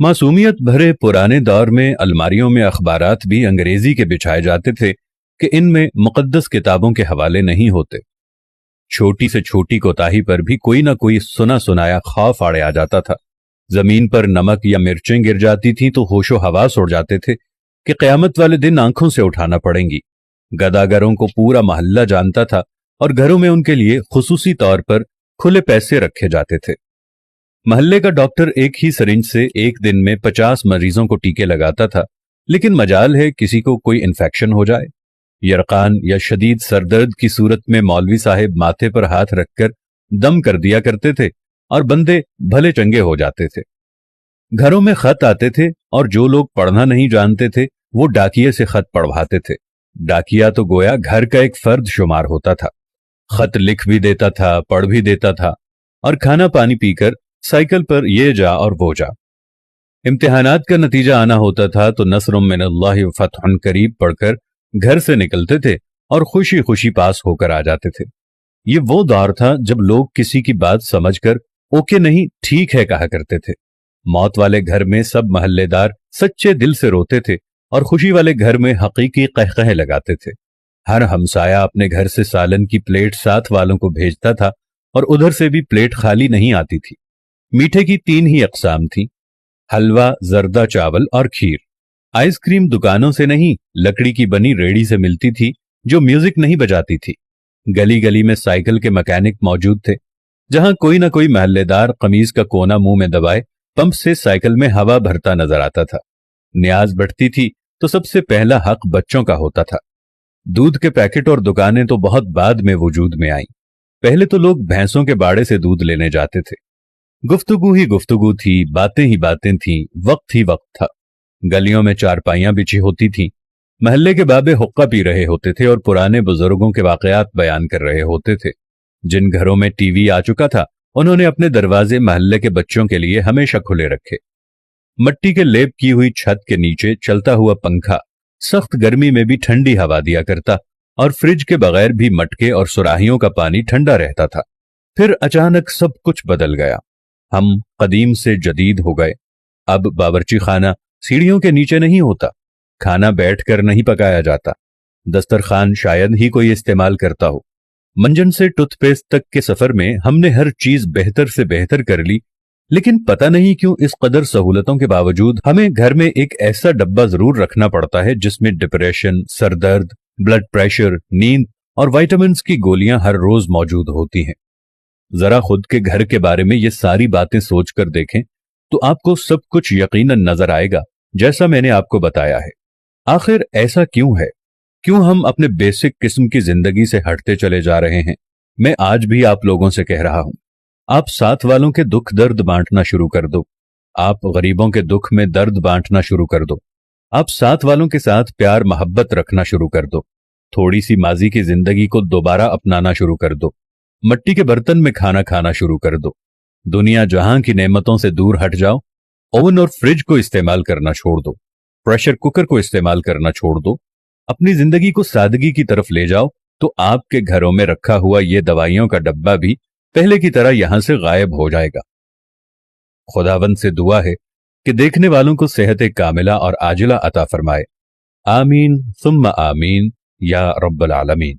मासूमियत भरे पुराने दौर में अलमारियों में अखबारात भी अंग्रेजी के बिछाए जाते थे कि इनमें मुकद्दस किताबों के हवाले नहीं होते। छोटी से छोटी कोताही पर भी कोई ना कोई सुना सुनाया खौफ आड़े आ जाता था। जमीन पर नमक या मिर्चें गिर जाती थीं तो होशो हवास उड़ जाते थे कि क़यामत वाले दिन आंखों से उठाना पड़ेंगी। गदागरों को पूरा मोहल्ला जानता था और घरों में उनके लिए खुसूसी तौर पर खुले पैसे रखे जाते थे। मोहल्ले का डॉक्टर एक ही सिरिंज से एक दिन में 50 मरीजों को टीके लगाता था, लेकिन मजाल है किसी को कोई इन्फेक्शन हो जाए। यरकान या शदीद सरदर्द की सूरत में मौलवी साहिब माथे पर हाथ रखकर दम कर दिया करते थे और बंदे भले चंगे हो जाते थे। घरों में खत आते थे और जो लोग पढ़ना नहीं जानते थे वो डाकिये से खत पढ़वाते थे। डाकिया तो गोया घर का एक फर्द शुमार होता था। खत लिख भी देता था, पढ़ भी देता था और खाना पानी पीकर साइकिल पर ये जा और वो जा। इम्तिहानात का नतीजा आना होता था तो नस्रुम मिनल्लाहि व फतहुन करीब पढ़कर घर से निकलते थे और खुशी खुशी पास होकर आ जाते थे। ये वो दौर था जब लोग किसी की बात समझकर ओके नहीं ठीक है कहा करते थे। मौत वाले घर में सब महल्लेदार सच्चे दिल से रोते थे और खुशी वाले घर में हकीकी कहकहे लगाते थे। हर हमसाया अपने घर से सालन की प्लेट साथ वालों को भेजता था और उधर से भी प्लेट खाली नहीं आती थी। मीठे की 3 ही अक़साम थी, हलवा, जर्दा चावल और खीर। आइसक्रीम दुकानों से नहीं, लकड़ी की बनी रेड़ी से मिलती थी जो म्यूजिक नहीं बजाती थी। गली गली में साइकिल के मैकेनिक मौजूद थे। जहां कोई ना कोई महल्लेदार कमीज का कोना मुंह में दबाए पंप से साइकिल में हवा भरता नजर आता था। न्याज बढ़ती थी तो सबसे पहला हक बच्चों का होता था। दूध के पैकेट और दुकानें तो बहुत बाद में वजूद में आईं। पहले तो लोग भैंसों के बाड़े से दूध लेने जाते थे। गुफ्तगू ही गुफ्तगू थी, बातें ही बातें थीं, वक्त ही वक्त था। गलियों में चारपाइयां बिछी होती थीं। महल्ले के बाबे हुक्का पी रहे होते थे और पुराने बुजुर्गों के वाकयात बयान कर रहे होते थे। जिन घरों में टीवी आ चुका था उन्होंने अपने दरवाजे महल्ले के बच्चों के लिए हमेशा खुले रखे। मट्टी के लेप की हुई छत के नीचे चलता हुआ पंखा सख्त गर्मी में भी ठंडी हवा दिया करता और फ्रिज के बगैर भी मटके और सुराहियों का पानी ठंडा रहता था। फिर अचानक सब कुछ बदल गया। हम कदीम से जदीद हो गए। अब बावर्ची खाना सीढ़ियों के नीचे नहीं होता, खाना बैठकर नहीं पकाया जाता, दस्तरखान शायद ही कोई इस्तेमाल करता हो। मंजन से टूथपेस्ट तक के सफर में हमने हर चीज बेहतर से बेहतर कर ली, लेकिन पता नहीं क्यों इस कदर सहूलतों के बावजूद हमें घर में एक ऐसा डब्बा जरूर रखना पड़ता है जिसमें डिप्रेशन, सरदर्द, ब्लड प्रेशर, नींद और विटामिन्स की गोलियां हर रोज मौजूद होती हैं। जरा खुद के घर के बारे में ये सारी बातें सोचकर देखें तो आपको सब कुछ यकीनन नजर आएगा जैसा मैंने आपको बताया है। आखिर ऐसा क्यों है? क्यों हम अपने बेसिक किस्म की जिंदगी से हटते चले जा रहे हैं? मैं आज भी आप लोगों से कह रहा हूं, आप साथ वालों के दुख दर्द बांटना शुरू कर दो। आप गरीबों के दुख में दर्द बांटना शुरू कर दो। आप साथ वालों के साथ प्यार मोहब्बत रखना शुरू कर दो। थोड़ी सी माजी की जिंदगी को दोबारा अपनाना शुरू कर दो। मट्टी के बर्तन में खाना खाना शुरू कर दो। दुनिया जहां की नेमतों से दूर हट जाओ। ओवन और फ्रिज को इस्तेमाल करना छोड़ दो। प्रेशर कुकर को इस्तेमाल करना छोड़ दो। अपनी जिंदगी को सादगी की तरफ ले जाओ तो आपके घरों में रखा हुआ ये दवाइयों का डब्बा भी पहले की तरह यहां से गायब हो जाएगा। खुदावंद से दुआ है कि देखने वालों को सेहत कामिला और आजिला अता फरमाए। आमीन सुम्मा आमीन या रब्बल आलमीन।